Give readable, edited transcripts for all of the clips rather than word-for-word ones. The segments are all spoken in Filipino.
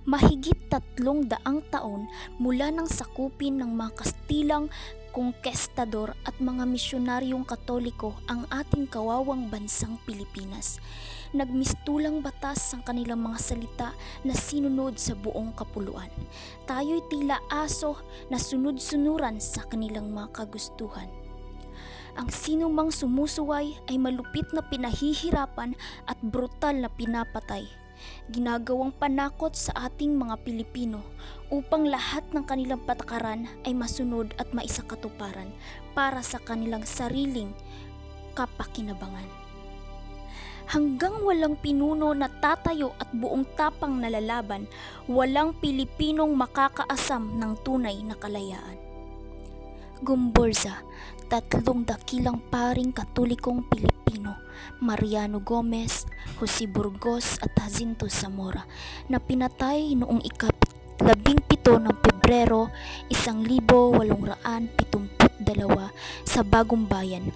Mahigit 300 taon mula nang sakupin ng mga Kastilang kongkestador at mga misyonaryong Katoliko ang ating kawawang bansang Pilipinas. Nagmistulang batas ang kanilang mga salita na sinunod sa buong kapuluan. Tayo'y tila aso na sunod-sunuran sa kanilang mga kagustuhan. Ang sinumang sumusuway ay malupit na pinahihirapan at brutal na pinapatay. Ginagawang panakot sa ating mga Pilipino upang lahat ng kanilang patakaran ay masunod at maisakatuparan para sa kanilang sariling kapakinabangan. Hanggang walang pinuno na tatayo at buong tapang na lalaban, walang Pilipinong makakaasam ng tunay na kalayaan. Gumburza, 3 dakilang paring Katolikong Pilipino, Mariano Gomez, Jose Burgos at Jacinto Zamora, na pinatay noong ika-17 ng Pebrero 1872 sa Bagong Bayan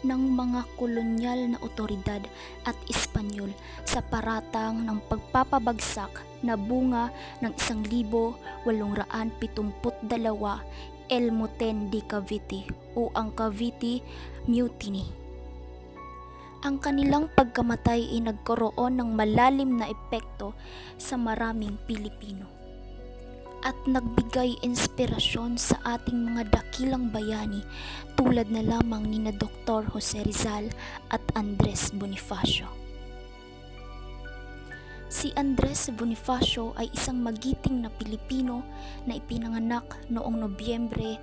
ng mga kolonyal na otoridad at Espanyol sa paratang ng pagpapabagsak na bunga ng 1872 El Moten de Cavite o ang Cavite Mutiny. Ang kanilang pagkamatay ay nagkaroon ng malalim na epekto sa maraming Pilipino at nagbigay inspirasyon sa ating mga dakilang bayani tulad na lamang ni Dr. Jose Rizal at Andres Bonifacio. Si Andres Bonifacio ay isang magiting na Pilipino na ipinanganak noong Nobyembre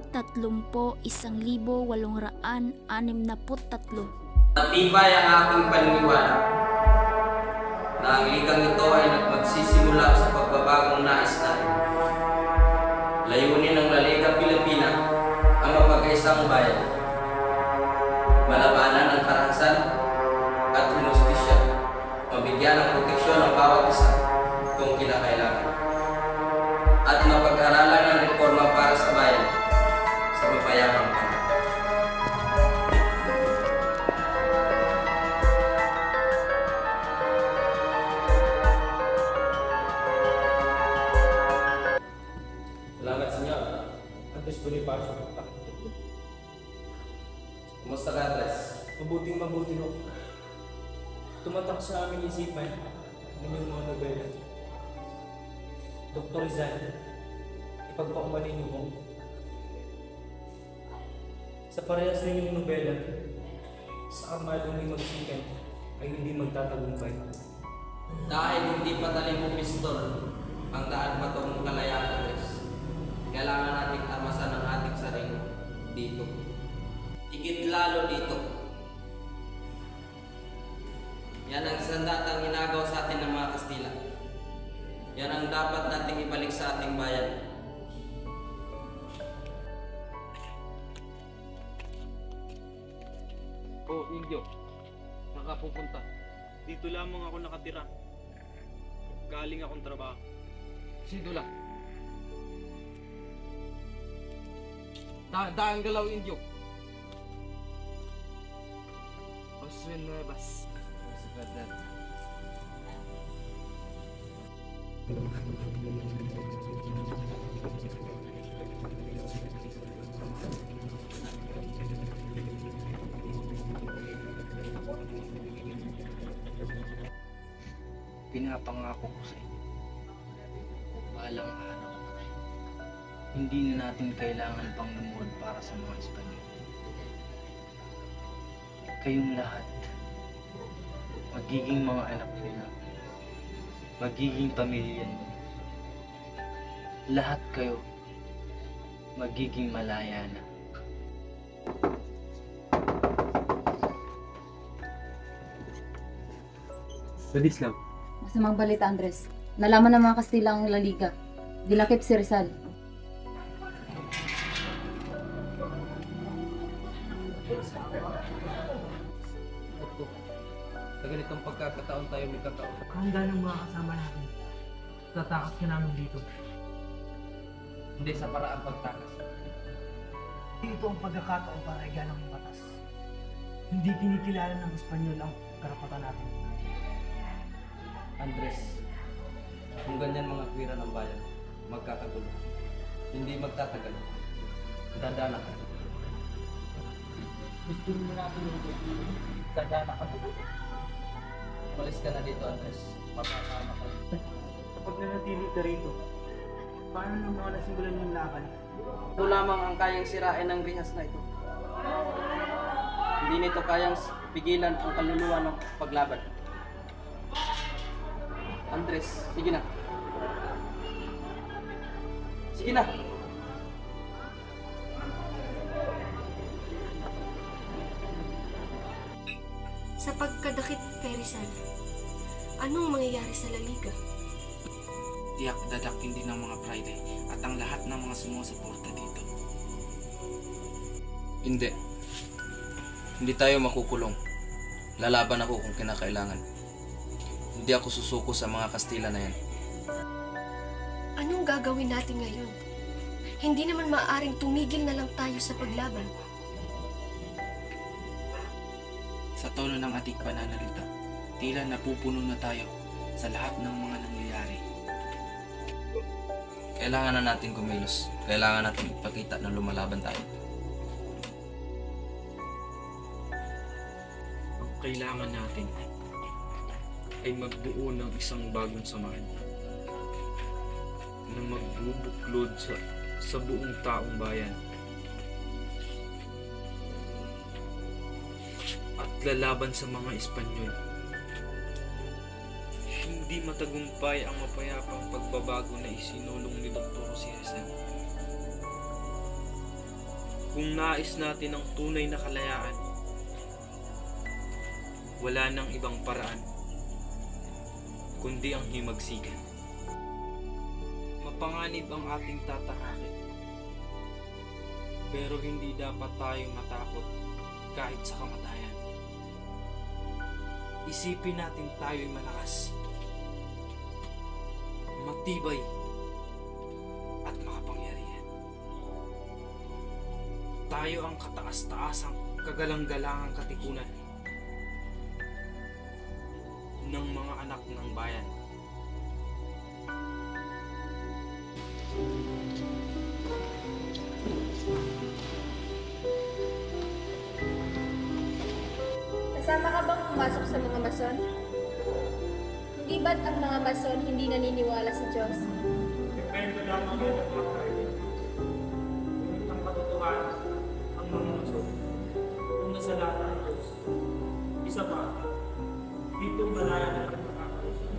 30, 1863. Natibay ang aking paniniwala na ang ligang ito ay magsisimula sa pagbabagong nais natin. Layunin ng La Liga Pilipina ang mapag-isang bayan, malabanan ang karahasan at inustisya, mabigyan ng proteksyon ang bawat isa kung kinakailangan, at mapag-aralan ang reforma para sa bayan sa mapayapang panahon. Bonifacio. Kumusta ka, Andres? Mabuting-mabuti ho. Tumatak sa aming isipan ng inyong mga nobela. Dr. Rizal, ipagpakumanin niyo mo. Sa parehas ng inyong nobela, sa kamalong may magsikan ay hindi magtatagumpay. Dahil hindi padaling pumistol ang daan patungong kalayaan, Andres, kailangan nating armasan ang ating sarili dito. Higit lalo dito. Yan ang sandatang ginagawa sa atin ng mga Kastila. Yan ang dapat nating ibalik sa ating bayan. Indio, nakapupunta. Dito lamang ako nakatira. Galing akong trabaho. Sino lang? Daan galaw, Indio. Oswin Nuevas. Secretary. Pinapangako ko sa inyo, balang araw, hindi na natin kailangan pang lumuhod para sa mga Espanyol. Kayong lahat, magiging mga anak nila, magiging pamilya nila. Lahat kayo, magiging malaya na. Ladislav. Masamang balita, Andres. Nalaman ng mga Kastila ang La Liga. Dilakip si Rizal. Opo, sa ganitong pagkakataon tayo may kakausap. Handa ng mga kasama natin. Tatakas ka namin dito. Hindi sa paraan pagtakas. Ito ang pagkakataon para igalang ang batas. Hindi kinikilala ng Espanyol ang karapatan natin. Andres, Kung ganyan mga kwira ng bayan, magkakagulo. Hindi magtatagal. Dadana ka. Gusto mo natin yung dadana ka. Umalis ka na dito, Andres. Mapapama ka. Kapag nanatili ka rito, paano nang mga nasimulan yung laban? Ito lamang ang kayang sirain ng rihas na ito. Hindi nito kayang pigilan ang kaluluwa ng paglaban. Andres, sige na. Sige na. Sa pagkadakip kay Rizal, anong mangyayari sa La Liga? Tiyak dadakin din ng mga Friday at ang lahat ng mga sumusuporta dito. Hindi. Hindi tayo makukulong. Lalaban ako kung kinakailangan. Hindi ako susuko sa mga Kastila na yan. Anong gagawin natin ngayon? Hindi naman maaaring tumigil na lang tayo sa paglaban. Sa tono ng ating pananalita, tila napupuno na tayo sa lahat ng mga nangyayari. Kailangan na natin kumilos. Kailangan natin ipakita na lumalaban tayo. Ang kailangan natin ay magbuo ng isang bagong samahan na magbubuklod sa buong taong bayan at lalaban sa mga Espanyol. Hindi matagumpay ang mapayapang pagbabago na isinulong ni Dr. Jose Rizal. Kung nais natin ang tunay na kalayaan, wala nang ibang paraan kundi ang himagsikan. Mapanganib ang ating tatahakin, pero hindi dapat tayo matakot kahit sa kamatayan. Isipin natin tayo'y malakas, matibay, at makapangyarihan. Tayo ang kataas-taasang kagalang-galangang katikunan ng mga anak ng bayan. Kasama ka bang pumasok sa mga mason? Hindi ba't ang mga mason hindi naniniwala sa Diyos? Depende lamang yan ang mga kainin. Ngunit ang katotohanan, ang mga mason, kung nasalanan ng Diyos. Isa pa, dito malaya na ang makakausap.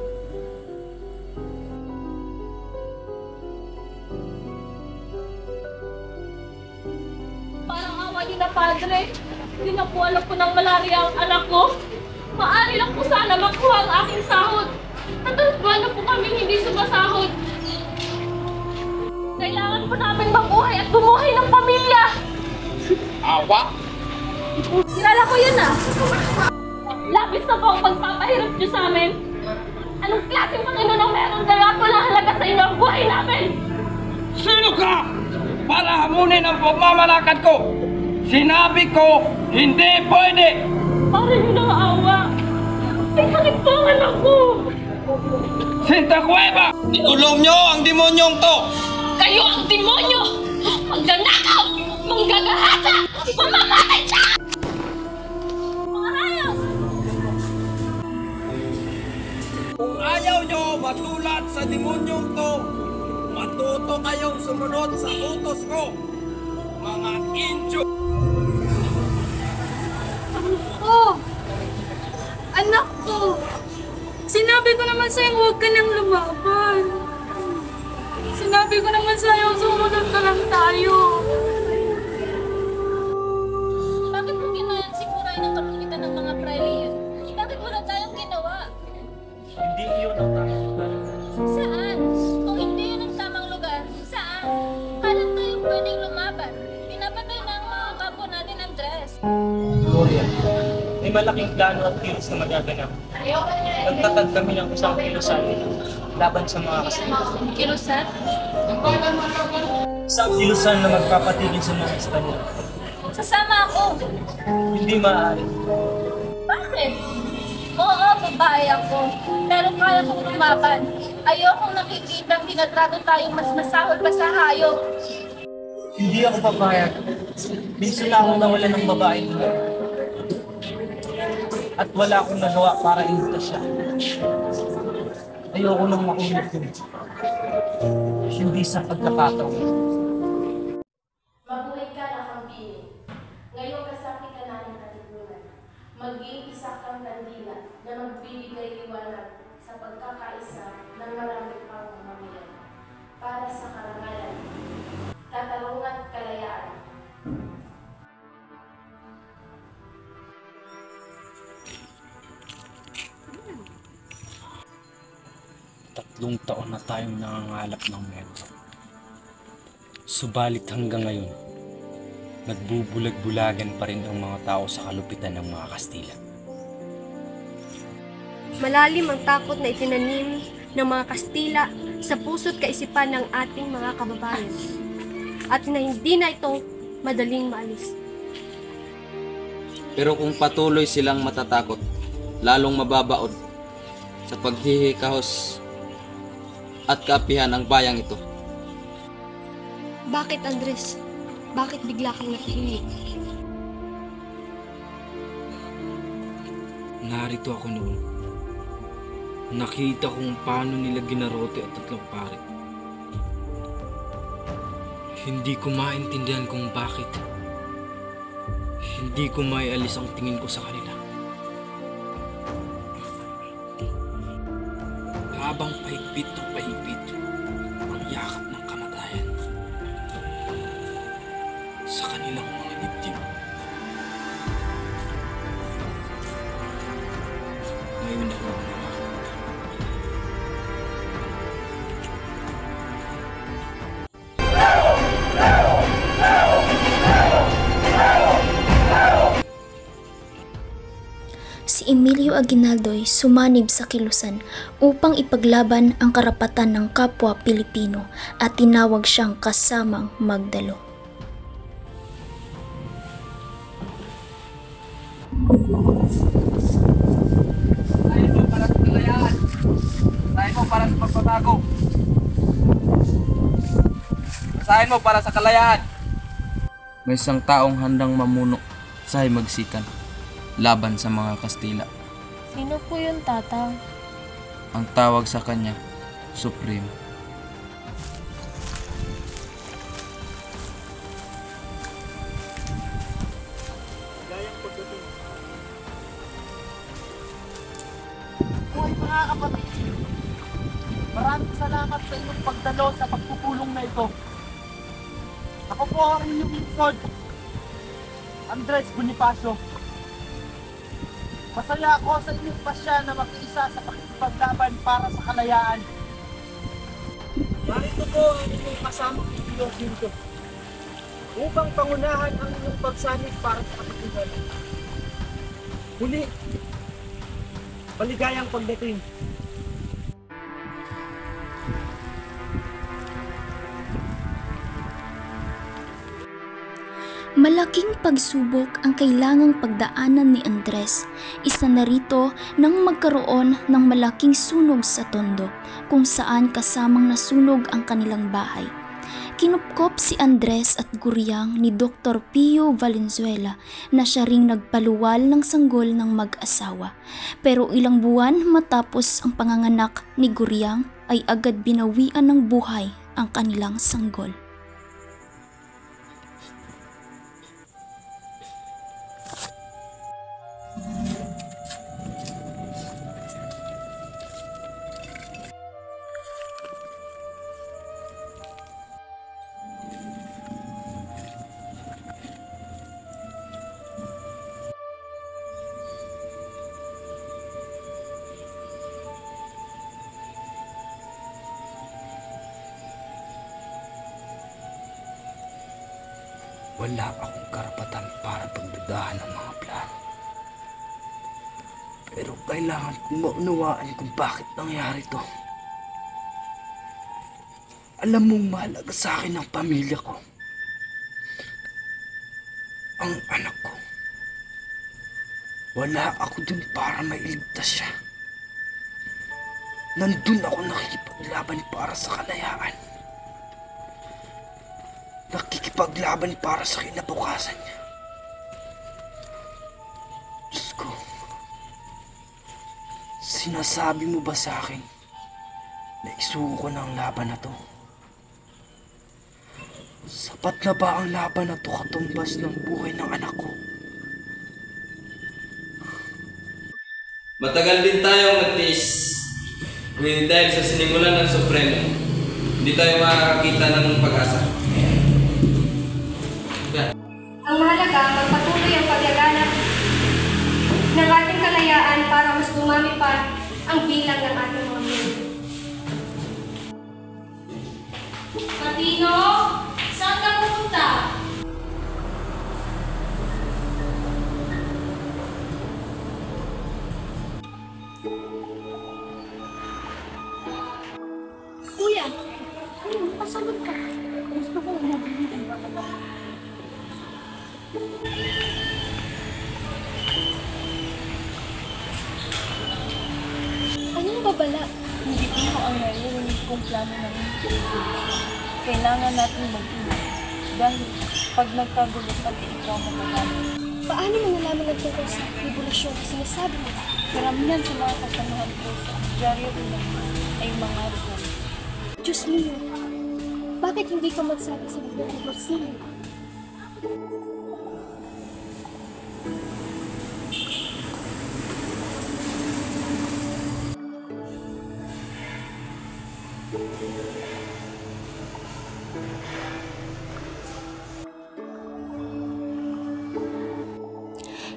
Parang awa niyo na, Padre. Hindi na po alam ko ng malaria ang anak ko. Maaari lang po sana makuha ang aking sahod. Tatlong buwan na po kami hindi sumasahod. Kailangan po namin mabuhay at bumuhay ng pamilya. Awa? Kilala ko yun ah. Labis na po ang pagpapahirap niyo sa amin. Anong klaseng Panginoon ang meron kaya walang halaga sa inyo ang buhay namin? Sino ka? Para hamunin ang pagmamalakad ko! Sinabi ko, hindi pwede! Parang yun ang awa. May sakit po ang anak ko. Sinta Cueva! Ikulong nyo ang demonyong to! Kayo ang demonyo! Magnanakaw! Manggagahasa! Mamamatay siya! Mga hayos! Kung ayaw nyo matulad sa demonyong to, matuto kayong sumunod sa utos ko, mga Indio! Oh! Anak ko! Sinabi ko naman sa'yo huwag ka nang lumaban. Sinabi ko naman sa'yo sumunod ka lang tayo. Bakit mo ginayang siguray ng kapulitan ng mga praile? Bakit wala tayong ginawa? Hindi iyon ang tamang lugar. Saan? Kung hindi yun ang tamang lugar, saan? Kailan tayo pwedeng lumaban? Pinapatay na ang mga kapwa natin, Andres. Gloria, may malaking plano at kilos na magaganap. Nagtatag kami ng isang kilusan laban sa mga Kastila. Kilusan? Isang kilusan na magpapatigil sa mga Espanyol. Sasama ako. Hindi maaari. Bakit? Oo, babae ako, pero kaya kong lumaban. Ayokong nakikita tinatrato tayong mas masahol pa sa hayop. Hindi ako papayag. Minsan na akong nawala ng babae niya. At wala akong nagawa para iligtas siya. Ayoko nang makulit yun. Hindi sa pagkakataon. Mabuhay ka na kambing. Ngayong kasapi ka namin katipunan. Maging isa kang kandila na magbibigay liwanag sa pagkakaisa ng marami pang mamamayan. Para sa karangalan, katarungan at kalayaan. Tatlong taon na tayong nangangalap ng metro. Subalit hanggang ngayon, nagbubulag-bulagan pa rin ang mga tao sa kalupitan ng mga Kastila. Malalim ang takot na itinanim ng mga Kastila sa puso't kaisipan ng ating mga kababayan. At na hindi na ito madaling maalis. Pero kung patuloy silang matatakot, lalong mababaod sa paghihikahos at kaapihan ang bayang ito. Bakit, Andres? Bakit bigla kang nakikinig? Narito ako noon. Nakita kung paano nila ginarote at tatlong pare. Hindi ko maintindihan kung bakit. Hindi ko maialis ang tingin ko sa kanila. Habang pahigpit ng pahigpit ang yakap ng kamatayan sa kanilang mga dibdib. Ngayon ako nawa. Si Emilio Aguinaldo'y sumanib sa kilusan upang ipaglaban ang karapatan ng kapwa Pilipino at tinawag siyang kasamang magdalo. Basahin mo para sa kalayaan. Basahin mo para sa pagbabago. Basahin mo para sa kalayaan. May isang taong handang mamuno sa himagsikan laban sa mga Kastila. Sino po yun, Tata? Ang tawag sa kanya, Supreme. Buhay mga kapatid. Maraming salamat sa inyong pagdalo sa pagpupulong na ito. Ako po ang inyong lingkod, Andres Bonifacio. Masaya ako sa inyong pasya na mag-iisa sa pakikipaglaban para sa kalayaan. Narito po ang inyong kasamang Ilosinto upang pangunahan ang inyong pagsanib para sa kapatiran. Muli, maligayang pagdating. Malaking pagsubok ang kailangang pagdaanan ni Andres. Isa na rito nang magkaroon ng malaking sunog sa Tondo, kung saan kasamang nasunog ang kanilang bahay. Kinupkop si Andres at Guryang ni Dr. Pio Valenzuela na siya ring nagpaluwal ng sanggol ng mag-asawa. Pero ilang buwan matapos ang panganganak ni Guryang ay agad binawian ng buhay ang kanilang sanggol. Wala akong karapatan para pagdudahan ng mga plano. Pero kailangan kong maunawaan kung bakit nangyari to. Alam mong mahalaga sa akin ang pamilya ko. Ang anak ko. Wala ako dun para mailigtas siya. nandun ako nakikipaglaban para sa kalayaan. Nakikipaglaban para sa kinabukasan niya. Diyos ko, sinasabi mo ba sa akin na isuko ko na ang laban na to? Sapat na ba ang laban na to katumbas ng buhay ng anak ko? Matagal din tayong nagtiis. Ngunit dahil sa sinimulan ng Supremo, hindi tayo makakakita ng pag-asa. Ang mahalaga, magpatuloy ang paglaganap ng ating kalayaan para mas dumami pa ang bilang ng ating mga miyembro. Katino, saan ka pupunta? Kuya, pasagot ka. Gusto ko umabili ba? Anong babala? Hindi ko ang narinig kong plano namin. Kailangan natin mag-ingat. Dahil pag nagkagulo, pati ikaw magagamit. Paano mo nalaman na tungkol sa revolusyon na sinasabi mo? Karamihan sa mga kasamahan ko sa dyaryo ulang ay mga rupal. Diyos niyo, bakit hindi ka magsabi sa mga revolusyon?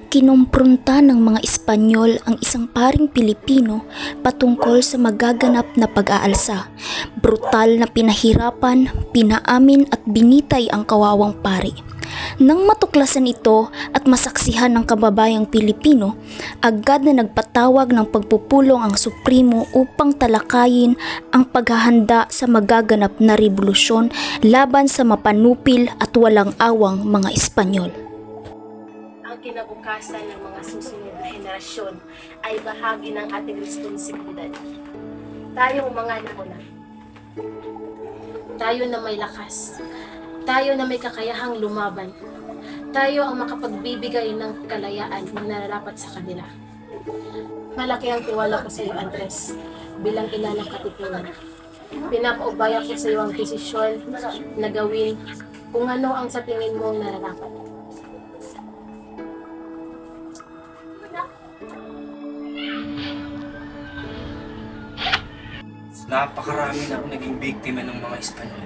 Kinumpronta ng mga Espanyol ang isang paring Pilipino patungkol sa magaganap na pag-aalsa. Brutal na pinahirapan, pinaamin at binitay ang kawawang pari. Nang matuklasan ito at masaksihan ng kababayang Pilipino, agad na nagpatawag ng pagpupulong ang Supremo upang talakayin ang paghahanda sa magaganap na revolusyon laban sa mapanupil at walang awang mga Espanyol. Ang kinabukasan ng mga susunod na henerasyon ay bahagi ng ating responsibilidad. Tayong mga nauna, tayo na may lakas, tayo na may kakayahang lumaban, tayo ang makapagbibigay ng kalayaan na nararapat sa kanila. Malaki ang tiwala ko sa iyo, Andres, bilang ina ng Katipunan. Pinapaubaya ko sa iyo ang desisyon na gawin kung ano ang sa tingin mo nararapat. Napakarami na naging biktima ng mga Espanyol.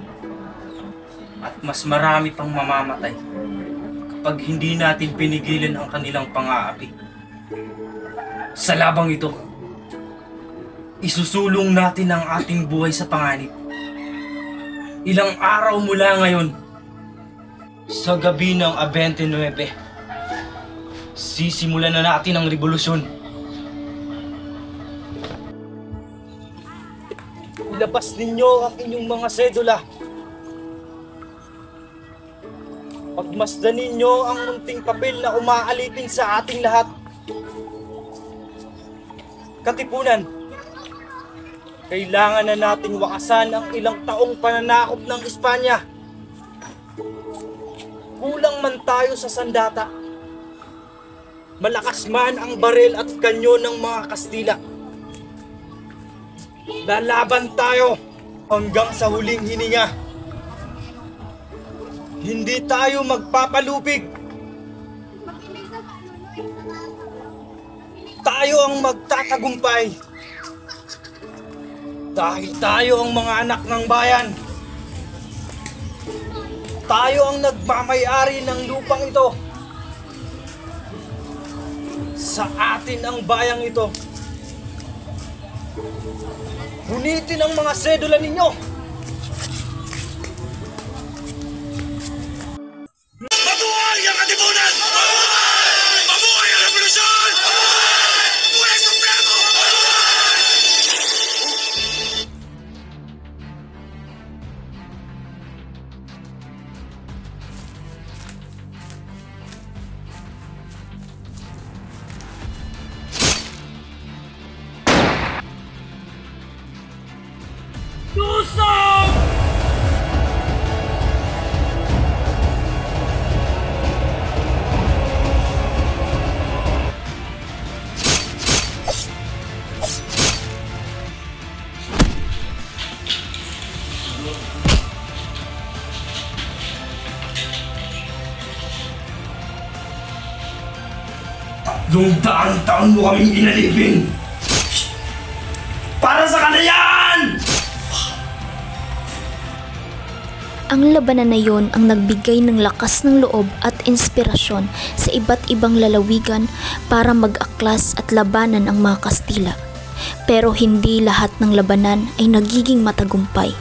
At mas marami pang mamamatay kapag hindi natin pinigilan ang kanilang pang-aapi. Sa labang ito, isusulong natin ang ating buhay sa panganib. Ilang araw mula ngayon, sa gabi ng 29, sisimulan na natin ang revolusyon. Ilabas ninyo ang inyong mga sedula. Pagmasdan ninyo ang munting papel na umaalipin sa ating lahat. Katipunan, kailangan na nating wakasan ang ilang taong pananakop ng Espanya. Kulang man tayo sa sandata. Malakas man ang baril at kanyo ng mga Kastila. Lalaban tayo hanggang sa huling hininga. Hindi tayo magpapalupig. Tayo ang magtatagumpay. Dahil tayo ang mga anak ng bayan. Tayo ang nagmamay-ari ng lupang ito. Sa atin ang bayang ito. Hunitin ang mga sedula ninyo! Mabuhay ang Katipunan! Mabuhay ang revolusyon! Mabuhay ang Supremo! 300 taon mo kaming inalipin! Para sa kalayaan! Ang labanan na yon ang nagbigay ng lakas ng loob at inspirasyon sa iba't ibang lalawigan para mag-aklas at labanan ang mga Kastila. Pero hindi lahat ng labanan ay nagiging matagumpay.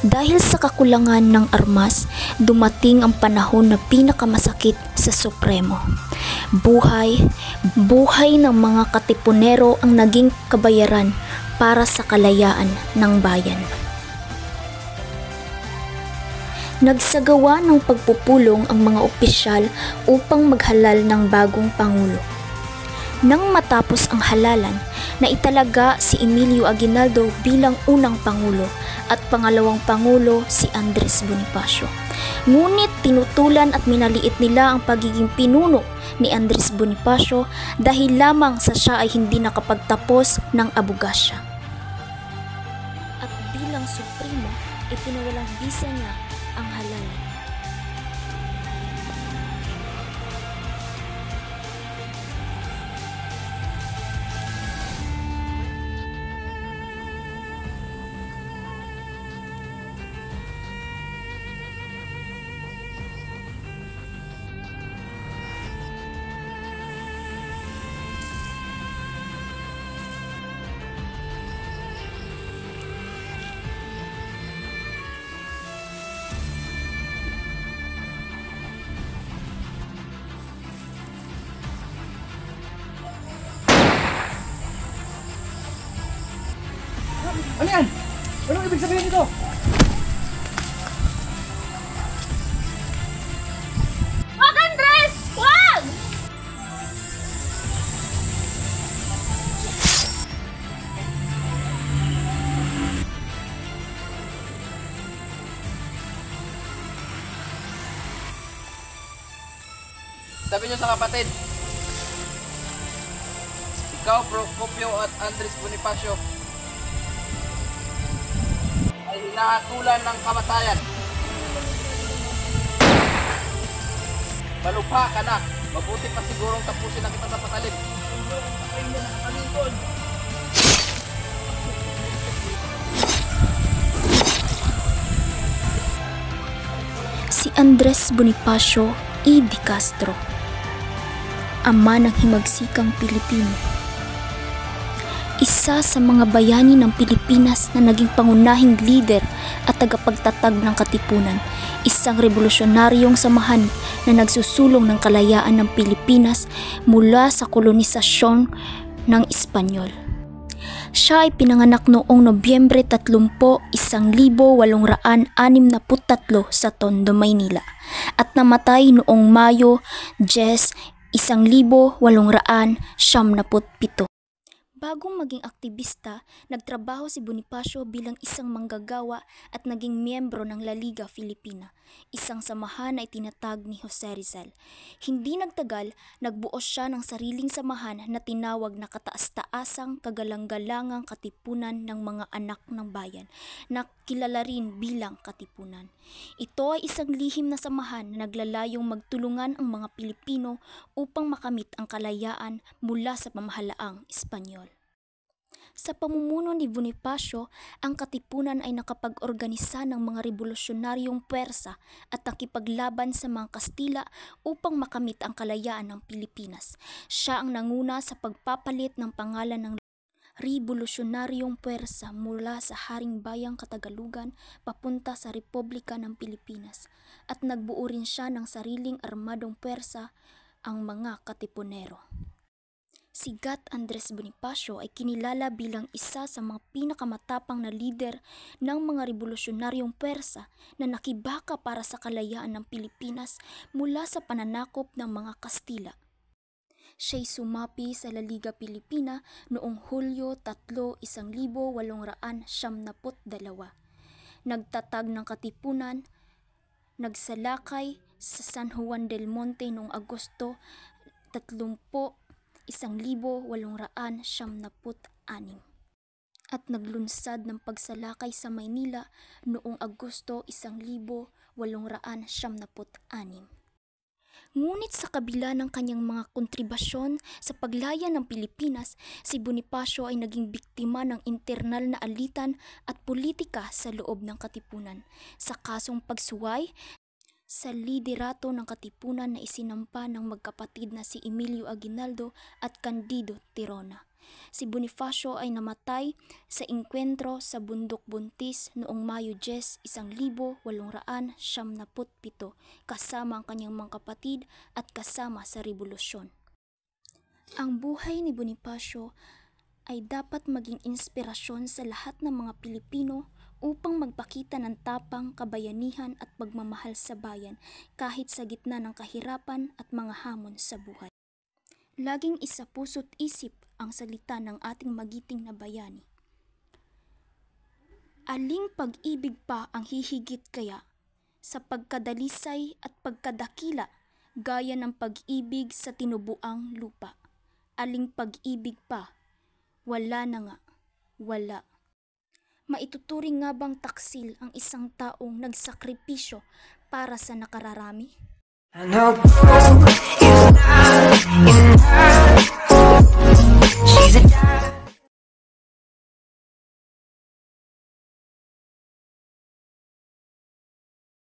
Dahil sa kakulangan ng armas, dumating ang panahon na pinakamasakit sa Supremo. Buhay ng mga katipunero ang naging kabayaran para sa kalayaan ng bayan. Nagsagawa ng pagpupulong ang mga opisyal upang maghalal ng bagong pangulo. Nang matapos ang halalan, naitalaga si Emilio Aguinaldo bilang unang pangulo at pangalawang pangulo si Andres Bonifacio. Ngunit tinutulan at minaliit nila ang pagiging pinuno ni Andres Bonifacio dahil lamang sa siya ay hindi nakapagtapos ng abogasya. At bilang supremo, ipinawalang bisa niya ang halalan. Ano yan? Anong ibig sabihin nito? Wag, Andres! Wag! Sabi niyo sa kapatid, ikaw, Procopio at Andres Bonifacio, ay hinahatulan ng kamatayan. Malubha ka na. Mabuti pa sigurong tapusin na kita sa patalim. Si Andres Bonifacio E. de Castro, ama ng himagsikang Pilipino. Isa sa mga bayani ng Pilipinas na naging pangunahing lider at tagapagtatag ng katipunan, isang revolusyonaryong samahan na nagsusulong ng kalayaan ng Pilipinas mula sa kolonisasyon ng Espanyol. Siya ay pinanganak noong Nobyembre 30, 1863 sa Tondo, Maynila at namatay noong Mayo 10, 1877. Bagong maging aktibista, nagtrabaho si Bonifacio bilang isang manggagawa at naging miyembro ng La Liga Filipina, isang samahan na itinatag ni Jose Rizal. Hindi nagtagal, nagbuo siya ng sariling samahan na tinawag na Kataas-Taasang Kagalang-galangang Katipunan ng Mga Anak ng Bayan, na kilala rin bilang Katipunan. Ito ay isang lihim na samahan na naglalayong magtulungan ang mga Pilipino upang makamit ang kalayaan mula sa pamahalaang Espanyol. Sa pamumuno ni Bonifacio, ang Katipunan ay nakapag-organisa ng mga revolusyonaryong puwersa at nakipaglaban sa mga Kastila upang makamit ang kalayaan ng Pilipinas. Siya ang nanguna sa pagpapalit ng pangalan ng revolusyonaryong puwersa mula sa Haring Bayang Katagalugan papunta sa Republika ng Pilipinas at nagbuo rin siya ng sariling armadong puwersa, ang mga Katipunero. Si Gat Andres Bonifacio ay kinilala bilang isa sa mga pinakamatapang na lider ng mga revolusyonaryong puwersa na nakibaka para sa kalayaan ng Pilipinas mula sa pananakop ng mga Kastila. Siya'y sumapi sa La Liga Pilipina noong Hulyo 3, 1872. Nagtatag ng Katipunan, nagsalakay sa San Juan del Monte noong Agosto 30, 1876 at naglunsad ng pagsalakay sa Maynila noong Agosto 1876. Ngunit sa kabila ng kanyang mga kontribusyon sa paglaya ng Pilipinas, si Bonifacio ay naging biktima ng internal na alitan at politika sa loob ng Katipunan. Sa kasong pagsuway sa liderato ng Katipunan na isinampa ng magkapatid na si Emilio Aguinaldo at Candido Tirona. Si Bonifacio ay namatay sa engkwentro sa Bundok Buntis noong Mayo 10, 1877 kasama ang kanyang mga kapatid at kasama sa revolusyon. Ang buhay ni Bonifacio ay dapat maging inspirasyon sa lahat ng mga Pilipino upang magpakita ng tapang, kabayanihan at pagmamahal sa bayan kahit sa gitna ng kahirapan at mga hamon sa buhay. Laging isa puso't isip ang salita ng ating magiting na bayani. Aling pag-ibig pa ang hihigit kaya sa pagkadalisay at pagkadakila gaya ng pag-ibig sa tinubuang lupa? Aling pag-ibig pa? Wala na nga, wala. Maituturing nga bang taksil ang isang taong nagsakripisyo para sa nakararami?